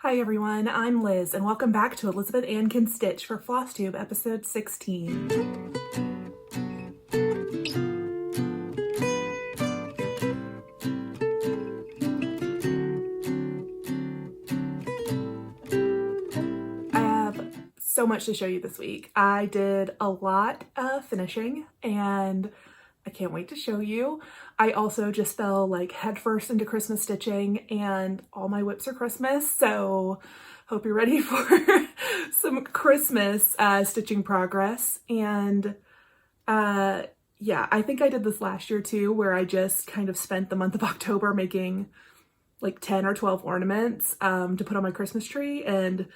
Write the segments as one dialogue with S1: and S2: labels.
S1: Hi everyone, I'm Liz and welcome back to Elizabeth Ann Can Stitch for Flosstube episode 16. I have so much to show you this week. I did a lot of finishing and I can't wait to show you. I also just fell like headfirst into Christmas stitching and all my whips are Christmas, so hope you're ready for some Christmas stitching progress. And yeah, I think I did this last year too, where I just kind of spent the month of October making like 10 or 12 ornaments to put on my Christmas tree. And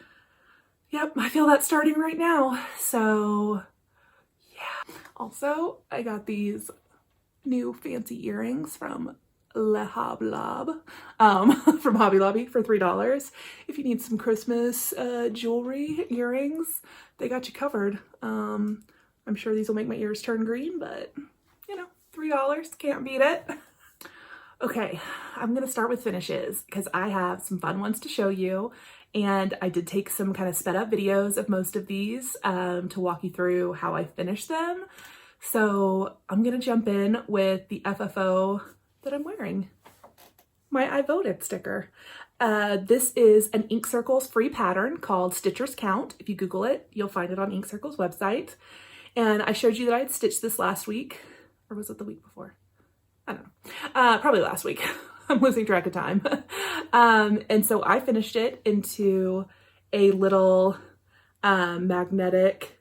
S1: yep, I feel that starting right now. So yeah. Also, I got these new fancy earrings from Le Hoblob from Hobby Lobby for $3. If you need some Christmas jewelry, earrings, they got you covered. I'm sure these will make my ears turn green, but you know, $3, can't beat it. Okay, I'm gonna start with finishes because I have some fun ones to show you. And I did take some kind of sped up videos of most of these to walk you through how I finished them. So I'm gonna jump in with the FFO that I'm wearing. My I Voted sticker. This is an Ink Circles free pattern called Stitchers Count. If you Google it, you'll find it on Ink Circles website. And I showed you that I had stitched this last week, or was it the week before? I don't know, probably last week. I'm losing track of time. And so I finished it into a little magnetic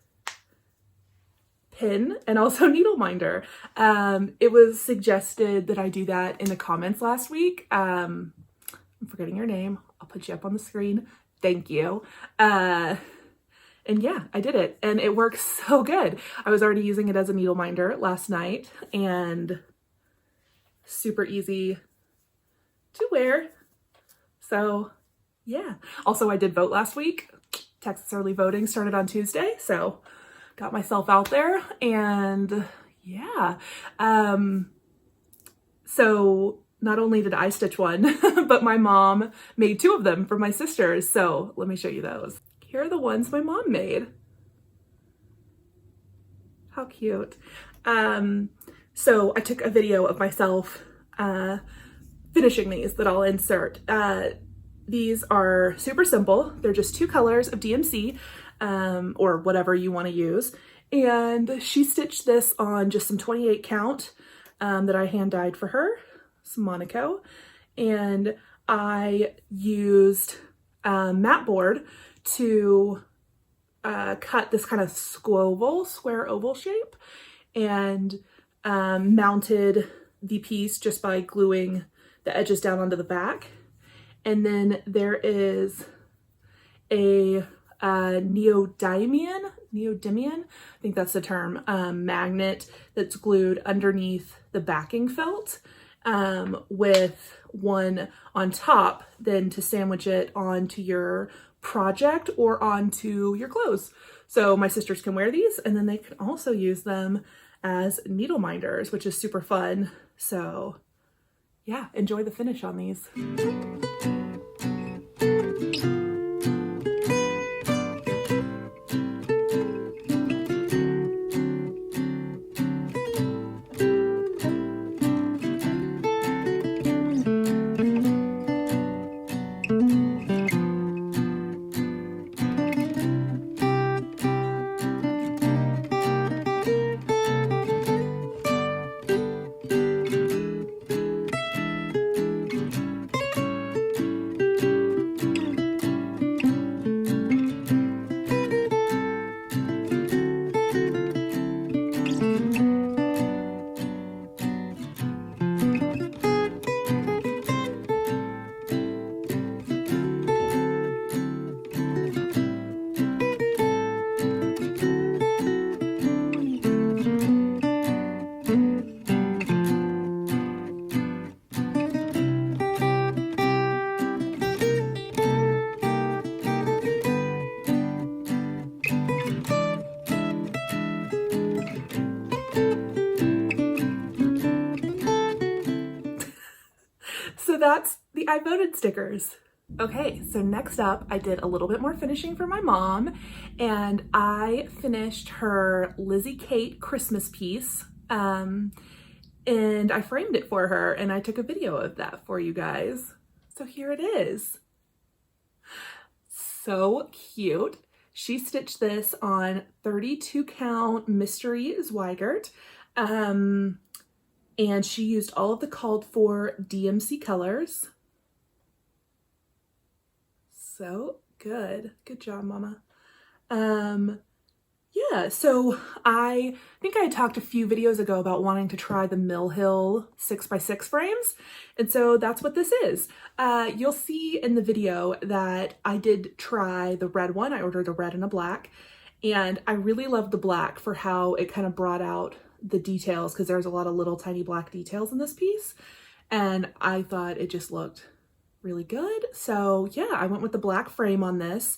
S1: pin and also needle minder. It was suggested that I do that in the comments last week. I'm forgetting your name. I'll put you up on the screen. Thank you. And yeah, I did it and it works so good. I was already using it as a needle minder last night and super easy to wear. So yeah. Also, I did vote last week. Texas early voting started on Tuesday, so got myself out there and yeah. So not only did I stitch one, but my mom made two of them for my sisters. So let me show you those. Here are the ones my mom made. How cute. So I took a video of myself finishing these that I'll insert. These are super simple. They're just two colors of DMC or whatever you want to use. And she stitched this on just some 28 count that I hand dyed for her, some Monaco. And I used mat board to cut this kind of square oval shape and mounted the piece just by gluing the edges down onto the back. And then there is a neodymium, I think that's the term, magnet that's glued underneath the backing felt with one on top then to sandwich it onto your project or onto your clothes. So my sisters can wear these and then they can also use them as needle minders, which is super fun. So yeah, enjoy the finish on these. So that's the I Voted stickers. Okay, so next up, I did a little bit more finishing for my mom, and I finished her Lizzie Kate Christmas piece, and I framed it for her, and I took a video of that for you guys. So here it is. So cute. She stitched this on 32 count Mystery Zweigart, and she used all of the called for DMC colors. So good. Good job, Mama. Yeah, so I think I had talked a few videos ago about wanting to try the Mill Hill 6x6 frames, and so that's what this is. You'll see in the video that I did try the red one. I ordered a red and a black, and I really loved the black for how it kind of brought out the details, because there's a lot of little tiny black details in this piece, and I thought it just looked really good. So yeah, I went with the black frame on this,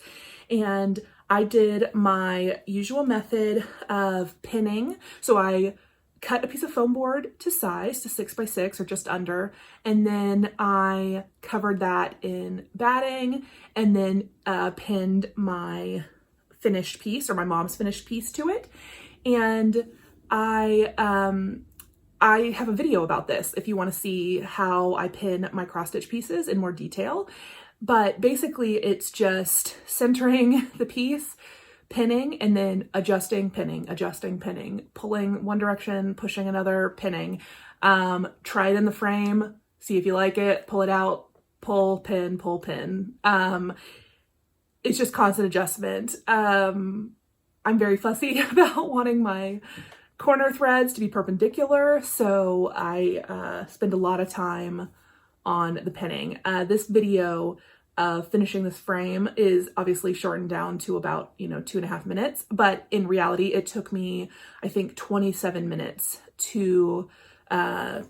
S1: and I did my usual method of pinning. So I cut a piece of foam board to size, to 6x6 or just under, and then I covered that in batting, and then pinned my finished piece, or my mom's finished piece, to it. And I have a video about this if you want to see how I pin my cross stitch pieces in more detail. But basically it's just centering the piece, pinning, and then adjusting, pinning, adjusting, pinning, pulling one direction, pushing another, pinning. Try it in the frame, see if you like it, pull it out, pull, pin, pull, pin. It's just constant adjustment. I'm very fussy about wanting my corner threads to be perpendicular, so I spend a lot of time on the pinning. This video of finishing this frame is obviously shortened down to about, 2.5 minutes, but in reality it took me, I think, 27 minutes to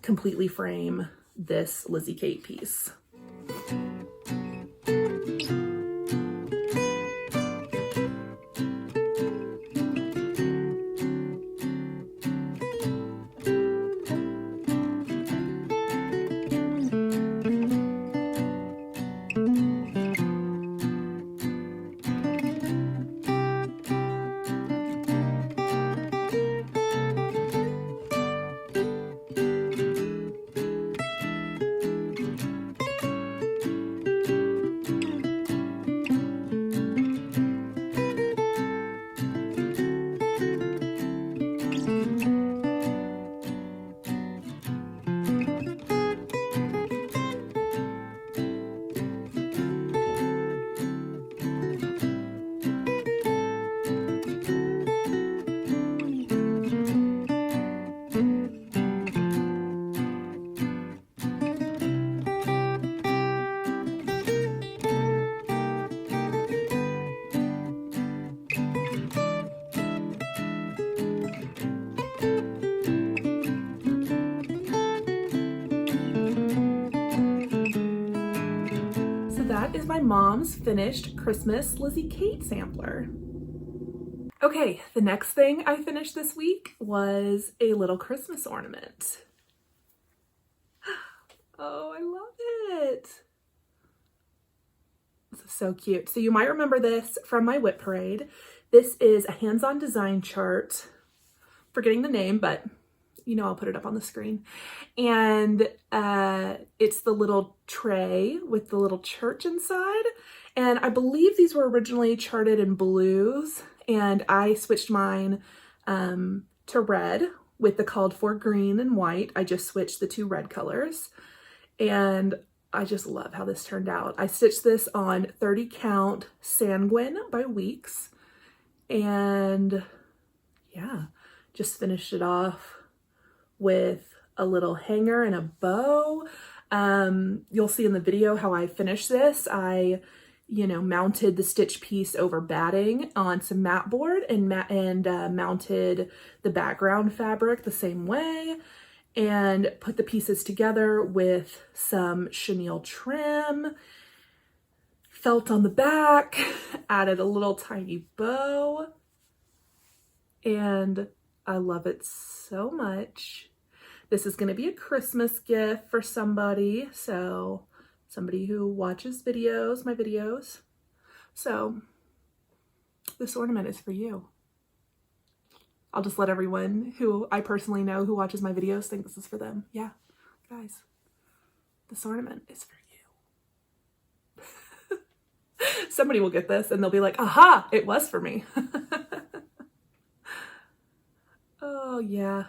S1: completely frame this Lizzie Kate piece. That is my mom's finished Christmas Lizzie Kate sampler. Okay, the next thing I finished this week was a little Christmas ornament. Oh, I love it. This is so cute. So you might remember this from my whip parade. This is a hands-on design chart. Forgetting the name, but I'll put it up on the screen. And it's the little tray with the little church inside. And I believe these were originally charted in blues, and I switched mine to red with the called for green and white. I just switched the two red colors, and I just love how this turned out. I stitched this on 30 count Sanguine by Weeks, and yeah, just finished it off with a little hanger and a bow. You'll see in the video how I finished this. I, mounted the stitch piece over batting on some mat board and mounted the background fabric the same way, and put the pieces together with some chenille trim, felt on the back, added a little tiny bow, and I love it so much. This is going to be a Christmas gift for somebody, so somebody who watches videos, my videos. So this ornament is for you. I'll just let everyone who I personally know who watches my videos think this is for them. Yeah, guys, this ornament is for you. Somebody will get this and they'll be like, aha, it was for me. Oh yeah,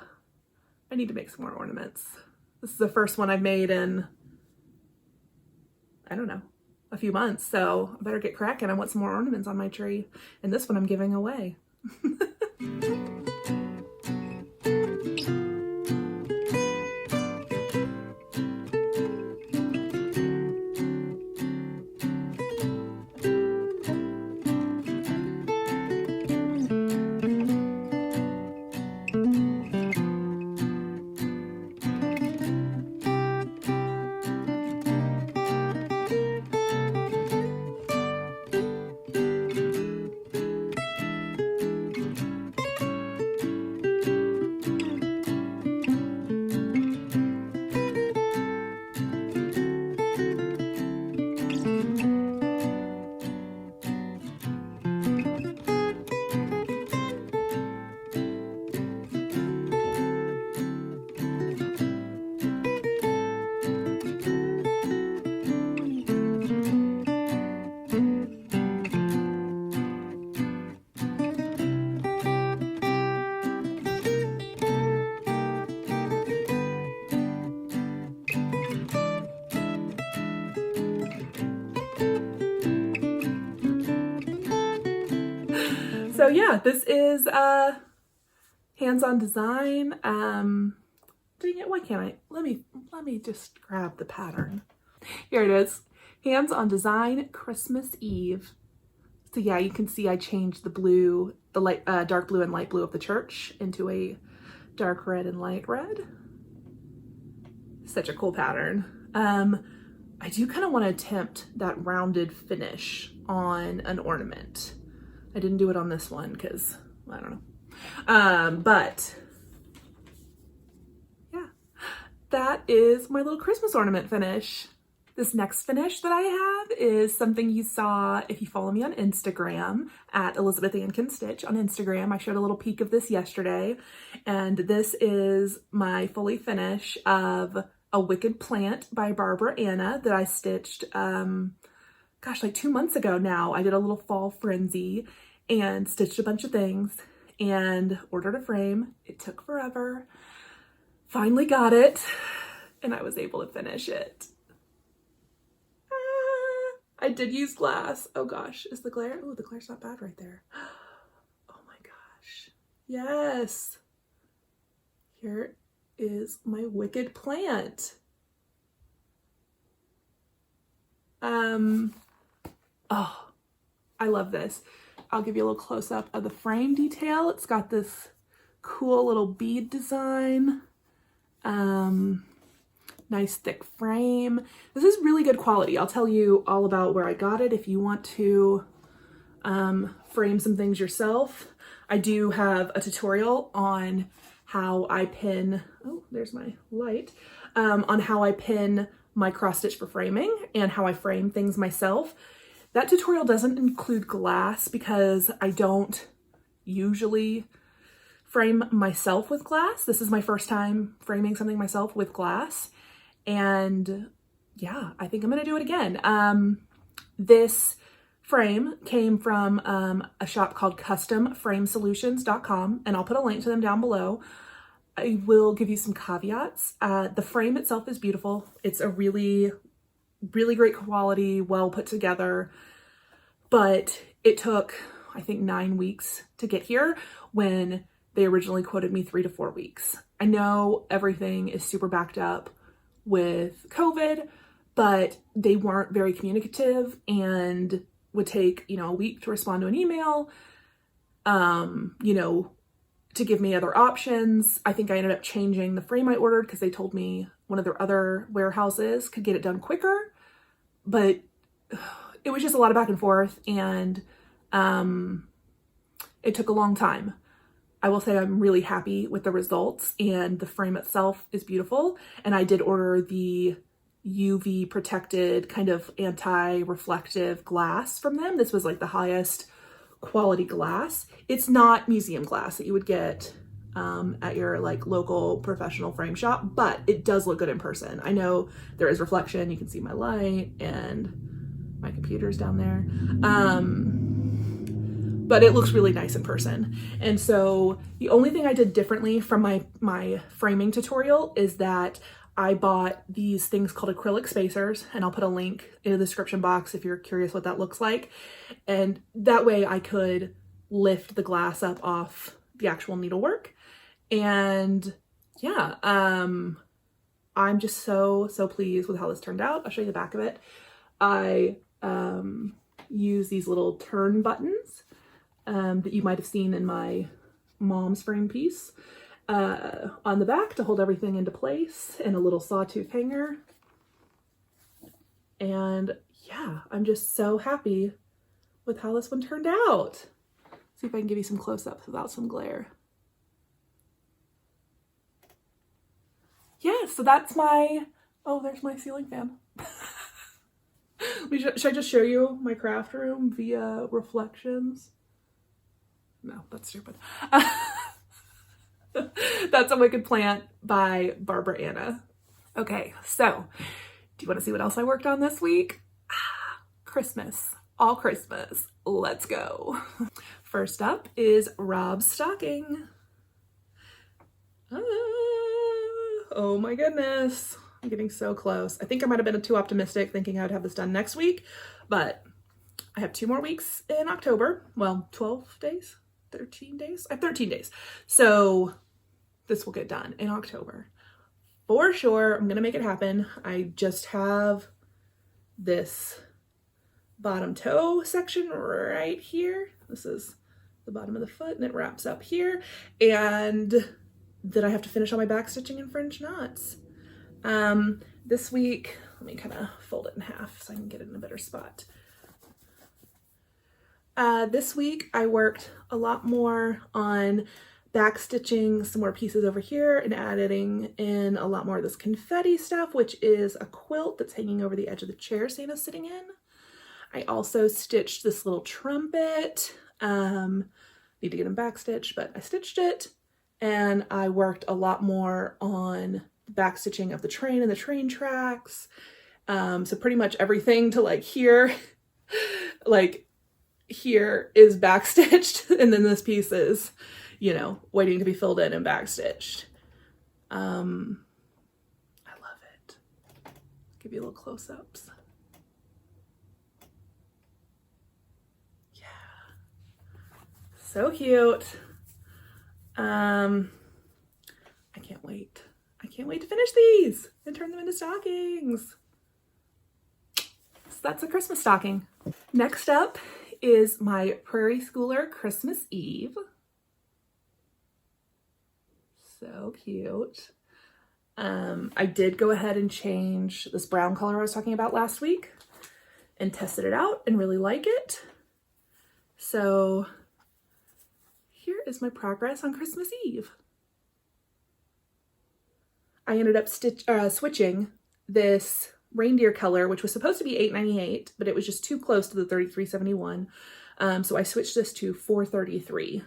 S1: I need to make some more ornaments. This is the first one I've made in, I don't know, a few months, so I better get cracking. I want some more ornaments on my tree, and this one I'm giving away. So yeah, this is hands-on design. Dang it, why can't I? Let me just grab the pattern. Here it is. Hands-on design, Christmas Eve. So yeah, you can see I changed the blue, the light, dark blue and light blue of the church into a dark red and light red. Such a cool pattern. I do kind of want to attempt that rounded finish on an ornament. I didn't do it on this one because I don't know. But yeah, that is my little Christmas ornament finish. This next finish that I have is something you saw if you follow me on Instagram at Elizabeth Ann Can Stitch on Instagram. I showed a little peek of this yesterday, and this is my fully finish of a Wicked Plant by Barbara Anna that I stitched, gosh, like 2 months ago now. I did a little fall frenzy and stitched a bunch of things and ordered a frame. It took forever. Finally got it, and I was able to finish it. I did use glass. Oh gosh, is the glare? Oh, the glare's not bad right there. Oh my gosh. Yes. Here is my Wicked Plant. Oh, I love this. I'll give you a little close up of the frame detail. It's got this cool little bead design. Nice thick frame. This is really good quality. I'll tell you all about where I got it if you want to frame some things yourself. I do have a tutorial on how I pin, oh, there's my light, on how I pin my cross stitch for framing and how I frame things myself. That tutorial doesn't include glass because I don't usually frame myself with glass. This is my first time framing something myself with glass. And yeah, I think I'm gonna do it again. This frame came from a shop called customframesolutions.com, and I'll put a link to them down below. I will give you some caveats. The frame itself is beautiful. It's a really great quality, well put together, but it took, I think, 9 weeks to get here when they originally quoted me 3 to 4 weeks. I know everything is super backed up with COVID, but they weren't very communicative and would take, a week to respond to an email, to give me other options. I think I ended up changing the frame I ordered because they told me one of their other warehouses could get it done quicker, but it was just a lot of back and forth, and it took a long time. I will say I'm really happy with the results, and the frame itself is beautiful. And I did order the UV protected kind of anti-reflective glass from them. This was like the highest quality glass. It's not museum glass that you would get at your like local professional frame shop, but it does look good in person. I know there is reflection. You can see my light and my computer's down there. But it looks really nice in person. And so the only thing I did differently from my framing tutorial is that I bought these things called acrylic spacers, and I'll put a link in the description box if you're curious what that looks like. And that way I could lift the glass up off the actual needlework. And yeah, I'm just so pleased with how this turned out. I'll show you the back of it. I use these little turn buttons that you might have seen in my mom's frame piece on the back to hold everything into place, and a little sawtooth hanger. And yeah, I'm just so happy with how this one turned out. See if I can give you some close-ups without some glare. Yeah, so that's my, oh, there's my ceiling fan. Should I just show you my craft room via reflections? No, that's stupid. That's a Wicked Plant by Barbara Anna. Okay, so do you want to see what else I worked on this week? Christmas, all Christmas. Let's go. First up is Rob's stocking. Oh my goodness. I'm getting so close. I think I might have been too optimistic thinking I would have this done next week, but I have 2 more weeks in October. Well, 12 days, 13 days. I have 13 days. So this will get done in October. For sure, I'm going to make it happen. I just have this bottom toe section right here. This is the bottom of the foot and it wraps up here. And then I have to finish all my back stitching and French knots. This week, let me kind of fold it in half so I can get it in a better spot. This week I worked a lot more on back stitching some more pieces over here and adding in a lot more of this confetti stuff, which is a quilt that's hanging over the edge of the chair Santa's sitting in. I also stitched this little trumpet. Need to get them back stitched, but I stitched it. And I worked a lot more on the back stitching of the train and the train tracks. So pretty much everything to like here, like here is back stitched, and then this piece is, you know, waiting to be filled in and back stitched. I love it. Give you a little close-ups. Yeah. So cute. I can't wait. I can't wait to finish these and turn them into stockings. So that's a Christmas stocking. Next up is my Prairie Schooler Christmas Eve. So cute. I did go ahead and change this brown color I was talking about last week and tested it out and really like it. So here is my progress on Christmas Eve. I ended up switching this reindeer color, which was supposed to be $8.98, but it was just too close to the $33.71. So I switched this to $4.33,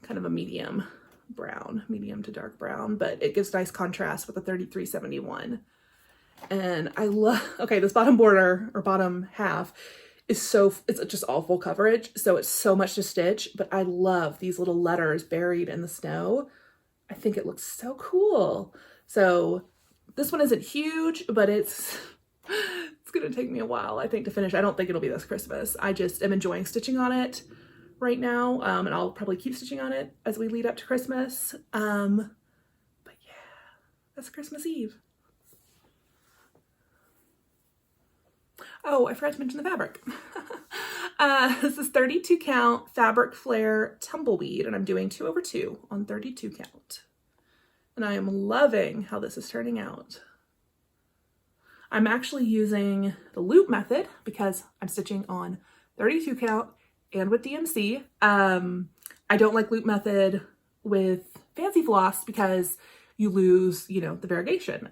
S1: kind of a medium brown, medium to dark brown, but it gives nice contrast with the $33.71. And I love, okay, this bottom border or bottom half is so, it's just all full coverage. So it's so much to stitch, but I love these little letters buried in the snow. I think it looks so cool. So this one isn't huge, but it's going to take me a while, I think, to finish. I don't think it'll be this Christmas. I just am enjoying stitching on it right now. And I'll probably keep stitching on it as we lead up to Christmas. But yeah, that's Christmas Eve. Oh, I forgot to mention the fabric. This is 32 count fabric flare tumbleweed, and I'm doing 2/2 on 32 count. And I am loving how this is turning out. I'm actually using the loop method because I'm stitching on 32 count and with DMC. I don't like loop method with fancy floss because you lose, you know, the variegation.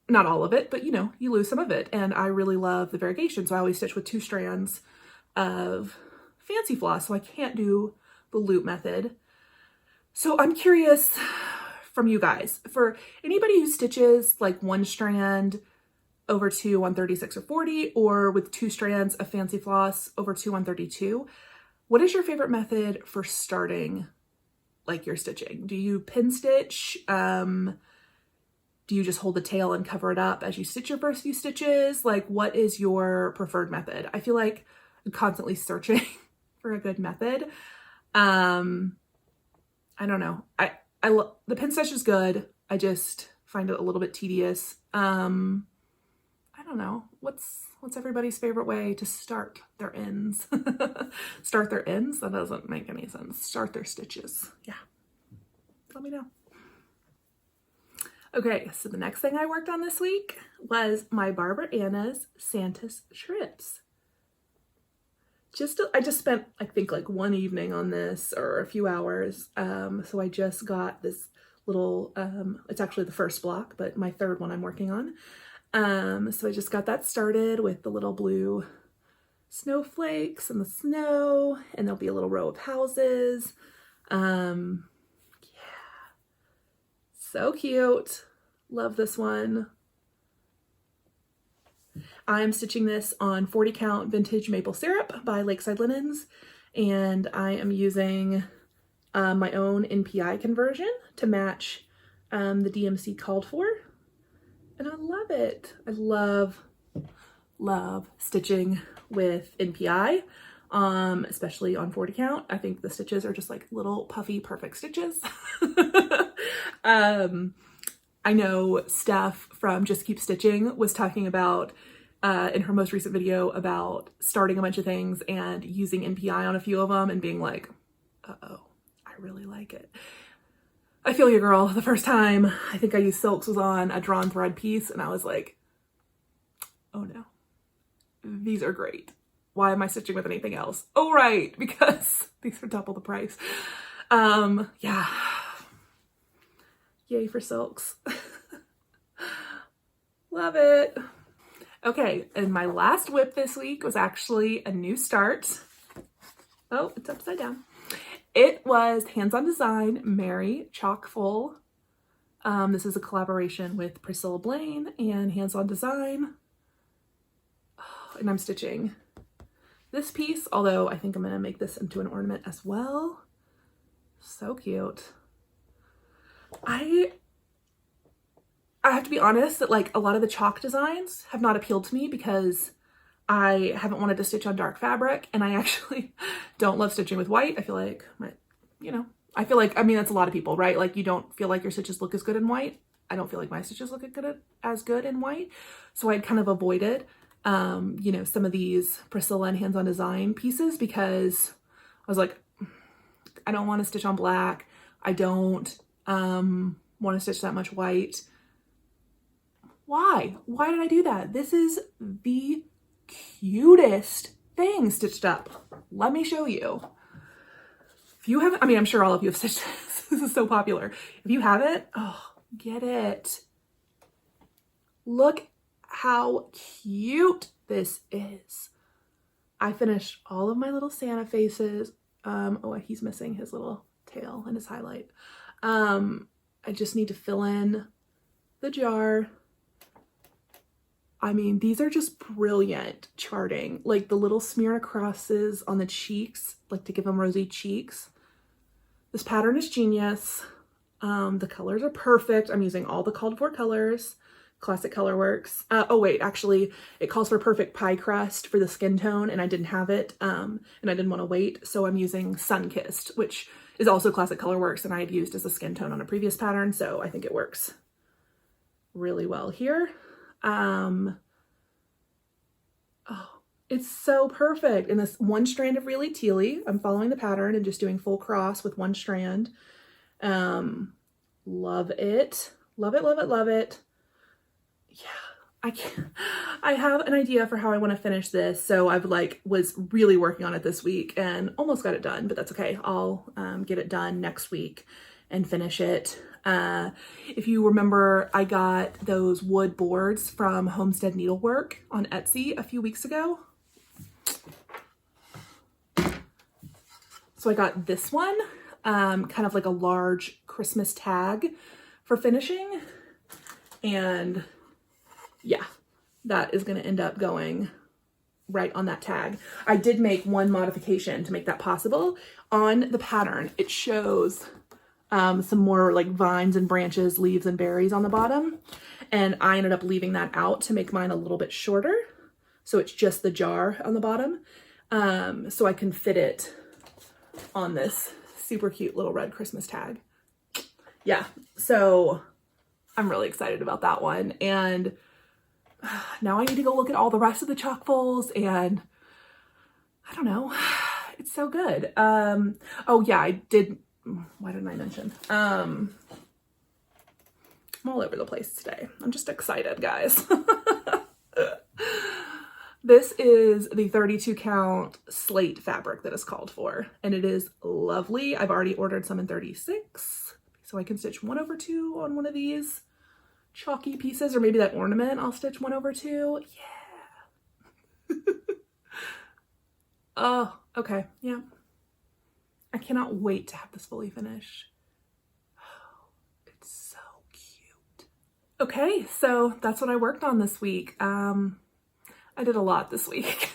S1: not all of it, but you know, you lose some of it. And I really love the variegation. So I always stitch with 2 strands of fancy floss. So I can't do the loop method. So I'm curious from you guys, for anybody who stitches like 1 strand over 2 on 36 or 40, or with 2 strands of fancy floss over 2 on 32, what is your favorite method for starting like your stitching? Do you pin stitch? Do you just hold the tail and cover it up as you stitch your first few stitches? Like, what is your preferred method? I feel like I'm constantly searching for a good method. I don't know. The pin stitch is good. I just find it a little bit tedious. I don't know. What's everybody's favorite way to start their ends? Start their ends? That doesn't make any sense. Start their stitches. Yeah. Let me know. Okay, so the next thing I worked on this week was my Barbara Anna's Santa's Trips. I just spent, I think, like 1 evening on this, or a few hours. So I just got this little, it's actually the first block, but my 3rd one I'm working on. So I just got that started with the little blue snowflakes and the snow, and there'll be a little row of houses. So cute. Love this one. I'm stitching this on 40 count vintage maple syrup by Lakeside Linens, and I am using my own NPI conversion to match the DMC called for, and I love it. I love stitching with NPI, especially on 40 count. I think the stitches are just like little puffy perfect stitches. I know Steph from Just Keep Stitching was talking about in her most recent video about starting a bunch of things and using NPI on a few of them and being like, uh-oh, I really like it. I feel you, girl. The first time I think I used silks was on a drawn thread piece, and I was like, oh no, these are great. Why am I stitching with anything else? Oh, right, because these are double the price. Yeah. Yay for silks. Love it. Okay, and my last whip this week was actually a new start. Oh, it's upside down. It was Hands On Design Mary Chock Full. This is a collaboration with Priscilla Blaine and Hands On Design. Oh, and I'm stitching this piece, although I think I'm gonna make this into an ornament as well. So cute. I have to be honest that like a lot of the chalk designs have not appealed to me because I haven't wanted to stitch on dark fabric, and I actually don't love stitching with white. I feel like I mean, that's a lot of people, right? Like, you don't feel like your stitches look as good in white. I don't feel like my stitches look as good in white. So I'd kind of avoided, some of these Priscilla and Hands On Design pieces because I was like, I don't want to stitch on black. I don't want to stitch that much white. Why did I do that? This is the cutest thing stitched up. Let me show you. If you haven't, I mean, I'm sure all of you have stitched this. This is so popular. If you haven't, oh, get it. Look how cute this is. I finished all of my little Santa faces. Oh, he's missing his little tail and his highlight. I just need to fill in the jar. I mean, these are just brilliant charting. Like the little smear crosses on the cheeks, like to give them rosy cheeks. This pattern is genius. The colors are perfect. I'm using all the called for colors. Classic Colorworks. Oh wait, actually it calls for perfect pie crust for the skin tone, and I didn't have it, and I didn't want to wait, so I'm using Sun-Kissed, which is also Classic Colorworks, and I had used as a skin tone on a previous pattern, so I think it works really well here. Oh, it's so perfect. And this one strand of Really Tealy, I'm following the pattern and just doing full cross with one strand. Love it. Love it, love it, love it. Yeah, I have an idea for how I want to finish this. So I've was really working on it this week and almost got it done, but that's okay. I'll get it done next week and finish it. If you remember, I got those wood boards from Homestead Needlework on Etsy a few weeks ago. So I got this one, kind of like a large Christmas tag for finishing. And yeah, that is going to end up going right on that tag. I did make one modification to make that possible. On the pattern, it shows some more like vines and branches, leaves and berries on the bottom. And I ended up leaving that out to make mine a little bit shorter. So it's just the jar on the bottom. So I can fit it on this super cute little red Christmas tag. Yeah, so I'm really excited about that one. And now I need to go look at all the rest of the chockfuls, and I don't know, it's so good. Oh yeah, I did, why didn't I mention? I'm all over the place today. I'm just excited, guys. This is the 32 count slate fabric that is called for, and it is lovely. I've already ordered some in 36, so I can stitch 1/2 on one of these chalky pieces, or maybe that ornament I'll stitch 1/2. Yeah. Oh, okay. Yeah. I cannot wait to have this fully finished. Oh, it's so cute. Okay, so that's what I worked on this week. I did a lot this week.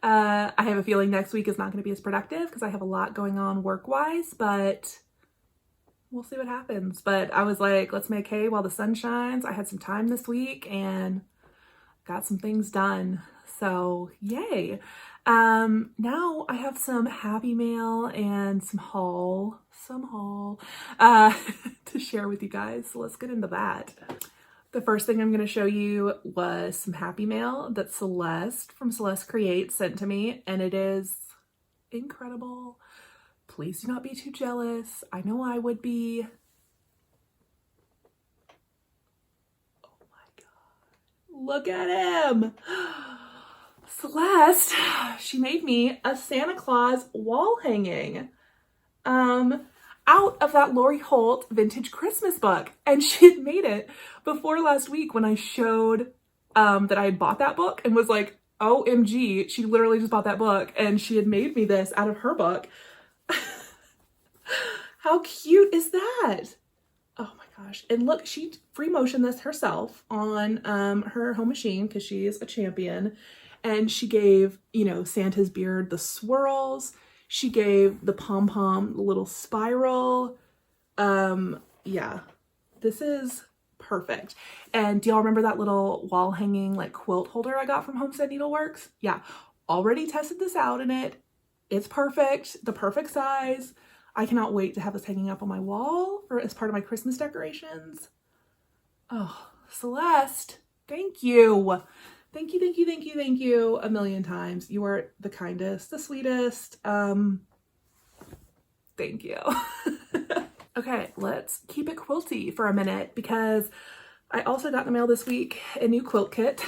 S1: I have a feeling next week is not going to be as productive because I have a lot going on work-wise, but we'll see what happens. But I was like, let's make hay while the sun shines. I had some time this week and got some things done. So yay. Now I have some happy mail and some haul to share with you guys. So let's get into that. The first thing I'm going to show you was some happy mail that Celeste from Celeste Creates sent to me, and it is incredible. Please do not be too jealous. I know I would be. Oh my God. Look at him. Celeste, she made me a Santa Claus wall hanging out of that Lori Holt vintage Christmas book. And she had made it before last week when I showed that I had bought that book and was like, OMG, she literally just bought that book and she had made me this out of her book. How cute is that? Oh my gosh. And look, she free motioned this herself on her home machine because she is a champion. And she gave, you know, Santa's beard the swirls. She gave the pom-pom the little spiral. Yeah, this is perfect. And do y'all remember that little wall hanging like quilt holder I got from Homestead Needleworks? Yeah, already tested this out in it. It's perfect, the perfect size. I cannot wait to have this hanging up on my wall or as part of my Christmas decorations. Oh, Celeste, thank you. Thank you, thank you, thank you, thank you a million times. You are the kindest, the sweetest. Thank you. Okay, let's keep it quilty for a minute because I also got in the mail this week a new quilt kit.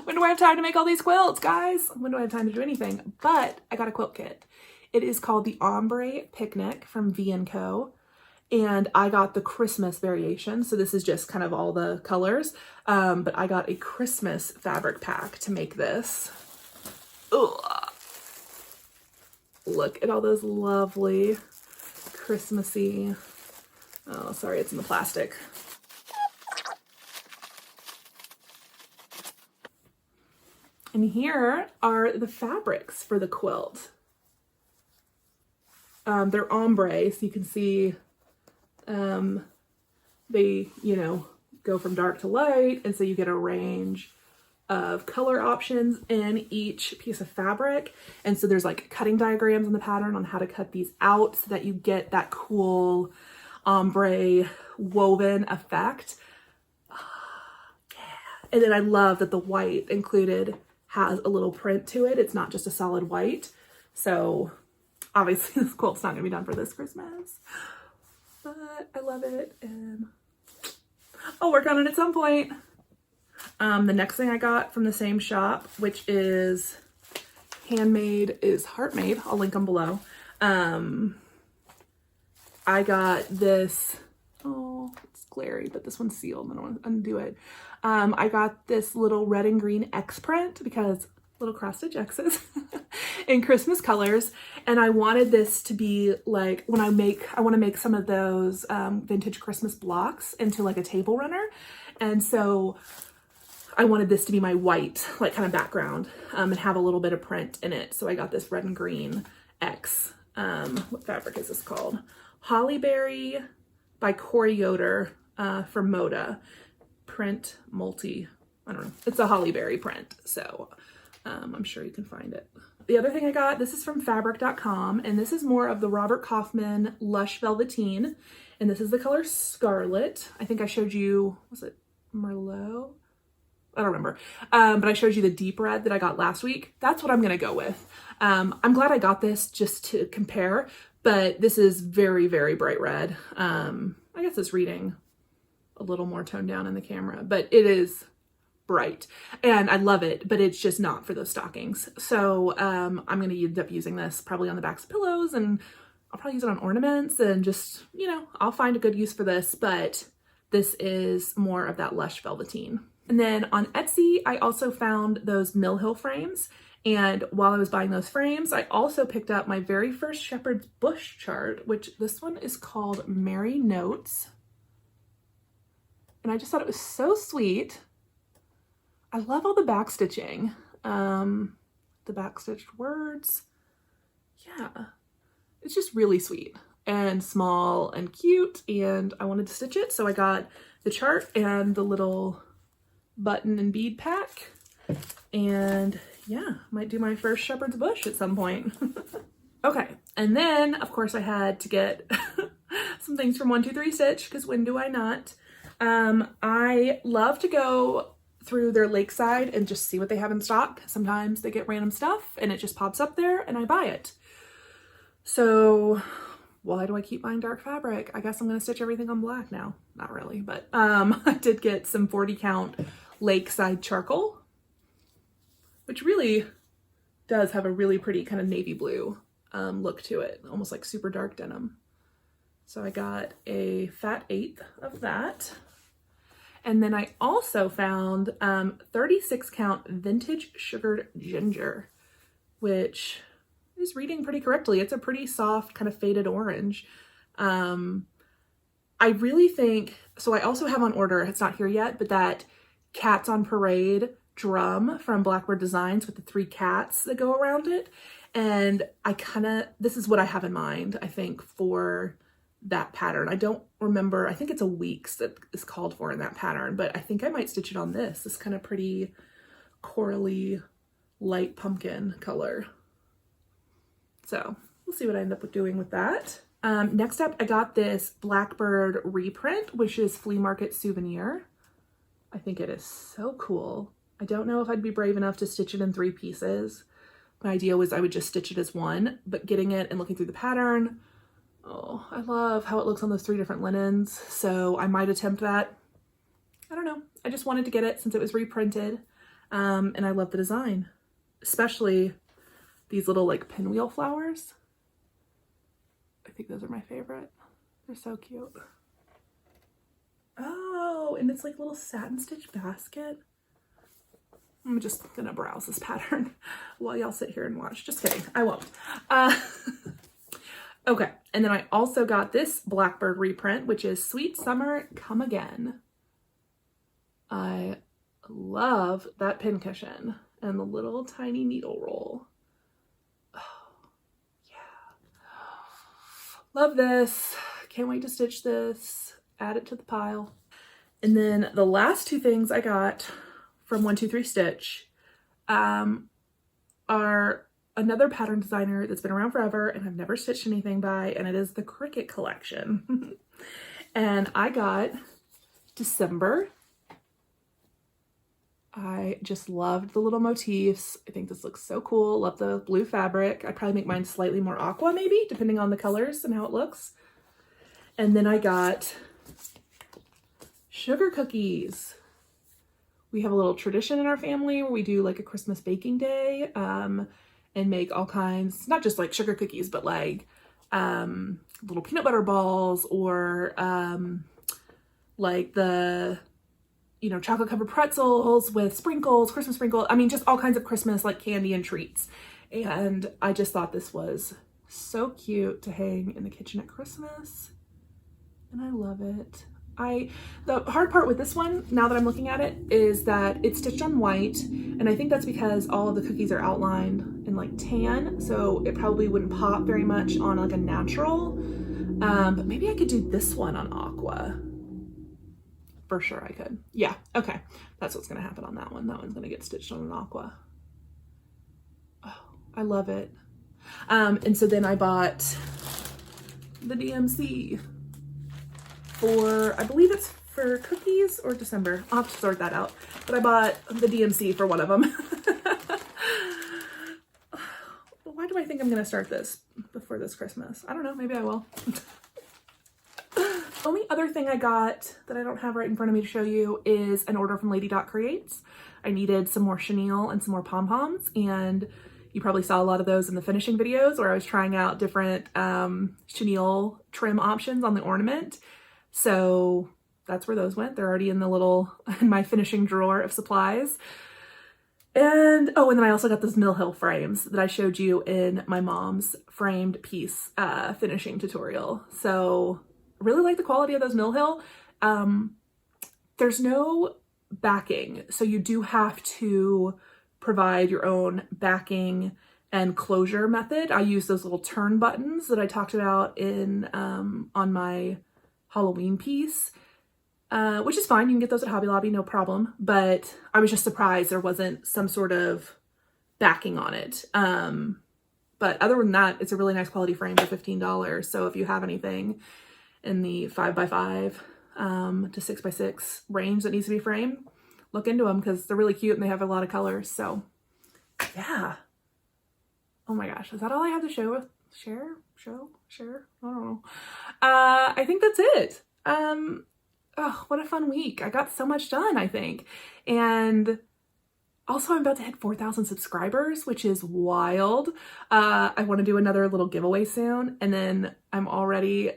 S1: When do I have time to make all these quilts, guys? When do I have time to do anything? But I got a quilt kit. It is called the Ombre Picnic from V&Co. And I got the Christmas variation. So this is just kind of all the colors. But I got a Christmas fabric pack to make this. Ugh. Look at all those lovely Christmassy. Oh, sorry, it's in the plastic. And here are the fabrics for the quilt. They're ombre, so you can see they, you know, go from dark to light, and so you get a range of color options in each piece of fabric. And so there's like cutting diagrams in the pattern on how to cut these out so that you get that cool ombre woven effect. Yeah. And then I love that the white included has a little print to it. It's not just a solid white. So obviously this quilt's not gonna be done for this Christmas, but I love it and I'll work on it at some point. The next thing I got from the same shop, which is handmade, is Heartmade. I'll link them below. I got this, oh, it's glary, but this one's sealed. I don't want to undo it. I got this little red and green X print because little cross stitch X's in Christmas colors. And I wanted this to be like, when I want to make some of those vintage Christmas blocks into like a table runner. And so I wanted this to be my white, like kind of background, and have a little bit of print in it. So I got this red and green X. What fabric is this called? Hollyberry by Corey Yoder from Moda. Print multi, I don't know. It's a Hollyberry print. So I'm sure you can find it. The other thing I got, this is from fabric.com, and this is more of the Robert Kaufman Lush Velveteen. And this is the color Scarlet. I think I showed you, was it Merlot? I don't remember. But I showed you the deep red that I got last week. That's what I'm gonna go with. I'm glad I got this just to compare, but this is very, very bright red. I guess it's reading a little more toned down in the camera, but it is bright and I love it, but it's just not for those stockings. So I'm gonna end up using this probably on the backs of pillows, and I'll probably use it on ornaments, and just, you know, I'll find a good use for this, but this is more of that Lush Velveteen. And then on Etsy, I also found those Mill Hill frames. And while I was buying those frames, I also picked up my very first Shepherd's Bush chart, which this one is called Merry Notes. And I just thought it was so sweet. I love all the back stitching, the back stitched words. Yeah, it's just really sweet and small and cute, and I wanted to stitch it. So I got the chart and the little button and bead pack, and yeah, might do my first Shepherd's Bush at some point. Okay, and then of course I had to get some things from 123 Stitch, because when do I not? I love to go through their Lakeside and just see what they have in stock. Sometimes they get random stuff and it just pops up there and I buy it. So why do I keep buying dark fabric? I guess I'm gonna stitch everything on black now. Not really, but I did get some 40 count Lakeside charcoal, which really does have a really pretty kind of navy blue look to it, almost like super dark denim. So I got a fat 1/8 of that. And then I also found 36 count vintage sugared ginger, which is reading pretty correctly. It's a pretty soft kind of faded orange. I really think, so I also have on order, it's not here yet, but that Cats on Parade drum from Blackbird Designs with the 3 cats that go around it. And this is what I have in mind, I think, for that pattern. I don't remember, I think it's a weeks that is called for in that pattern, but I think I might stitch it on this kind of pretty corally light pumpkin color. So we'll see what I end up doing with that. Next up, I got this Blackbird reprint, which is Flea Market Souvenir. I think it is so cool. I don't know if I'd be brave enough to stitch it in 3 pieces. My idea was I would just stitch it as one, but getting it and looking through the pattern, oh, I love how it looks on those 3 different linens. So I might attempt that. I don't know. I just wanted to get it since it was reprinted. And I love the design, especially these little like pinwheel flowers. I think those are my favorite. They're so cute. Oh, and it's like a little satin stitch basket. I'm just gonna browse this pattern while y'all sit here and watch. Just kidding, I won't. Okay, and then I also got this Blackbird reprint, which is Sweet Summer Come Again. I love that pincushion and the little tiny needle roll. Oh, yeah. Love this. Can't wait to stitch this. Add it to the pile. And then the last 2 things I got from 123 Stitch are another pattern designer that's been around forever and I've never stitched anything by, and it is the Cricket collection. And I got December. I just loved the little motifs. I think this looks so cool. Love the blue fabric. I'd probably make mine slightly more aqua maybe, depending on the colors and how it looks. And then I got sugar cookies. We have a little tradition in our family where we do like a Christmas baking day and make all kinds, not just like sugar cookies, but like little peanut butter balls or like the, you know, chocolate covered pretzels with sprinkles, Christmas sprinkles. I mean, just all kinds of Christmas like candy and treats. And I just thought this was so cute to hang in the kitchen at Christmas. And I love it. The hard part with this one, now that I'm looking at it, is that it's stitched on white, and I think that's because all of the cookies are outlined in like tan, so it probably wouldn't pop very much on like a natural. But maybe I could do this one on aqua. For sure I could. Yeah, okay. That's what's gonna happen on that one. That one's gonna get stitched on an aqua. Oh, I love it. And so then I bought the DMC for, I believe it's for cookies or December. I'll have to sort that out. But I bought the DMC for one of them. Why do I think I'm gonna start this before this Christmas? I don't know, maybe I will. Only other thing I got that I don't have right in front of me to show you is an order from Lady Dot Creates. I needed some more chenille and some more pom-poms, and you probably saw a lot of those in the finishing videos where I was trying out different chenille trim options on the ornament. So that's where those went. They're already in my finishing drawer of supplies. And, oh, and then I also got those Mill Hill frames that I showed you in my mom's framed piece finishing tutorial. So I really like the quality of those Mill Hill. There's no backing, so you do have to provide your own backing and closure method. I use those little turn buttons that I talked about in on my Halloween piece, which is fine. You can get those at Hobby Lobby, no problem. But I was just surprised there wasn't some sort of backing on it. But other than that, it's a really nice quality frame for $15. So if you have anything in the 5x5 to 6x6 range that needs to be framed, look into them because they're really cute and they have a lot of colors. So yeah. Oh my gosh, is that all I have to share? I don't know. I think that's it. Oh, what a fun week. I got so much done, I think. And also I'm about to hit 4,000 subscribers, which is wild. I want to do another little giveaway soon. And then I'm already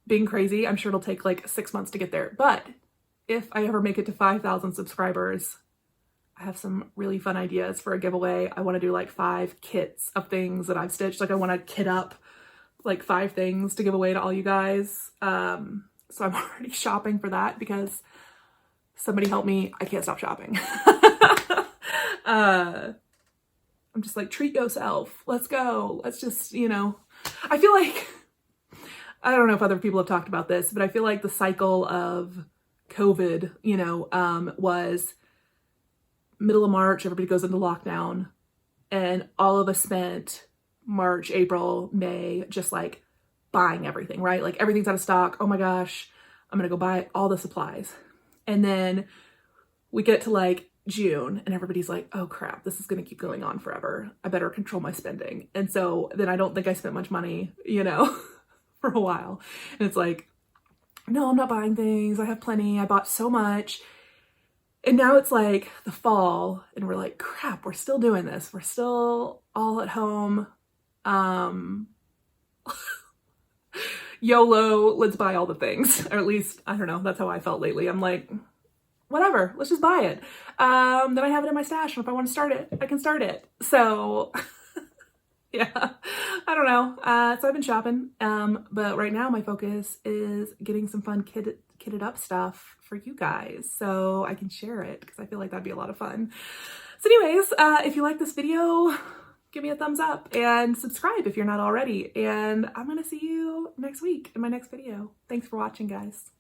S1: being crazy. I'm sure it'll take like 6 months to get there. But if I ever make it to 5,000 subscribers, I have some really fun ideas for a giveaway. I want to do like 5 kits of things that I've stitched. Like I want to kit up like 5 things to give away to all you guys. So I'm already shopping for that because somebody help me. I can't stop shopping. I'm just like, treat yourself. Let's go. Let's just, you know, I feel like, I don't know if other people have talked about this, but I feel like the cycle of COVID, you know, was middle of March, everybody goes into lockdown, and all of us spent March, April, May, just like buying everything, right? Like everything's out of stock. Oh my gosh, I'm gonna go buy all the supplies. And then we get to like June and everybody's like, oh crap, this is gonna keep going on forever. I better control my spending. And so then I don't think I spent much money, you know, for a while. And it's like, no, I'm not buying things. I have plenty. I bought so much. And now it's like the fall and we're like, crap, we're still doing this. We're still all at home. YOLO, let's buy all the things. Or at least, I don't know, that's how I felt lately. I'm like, whatever, let's just buy it. Then I have it in my stash, and if I want to start it, I can start it. So yeah, I don't know. So I've been shopping, but right now my focus is getting some fun kitted up stuff for you guys so I can share it because I feel like that'd be a lot of fun. So anyways, if you like this video, give me a thumbs up and subscribe if you're not already. And I'm gonna see you next week in my next video. Thanks for watching, guys.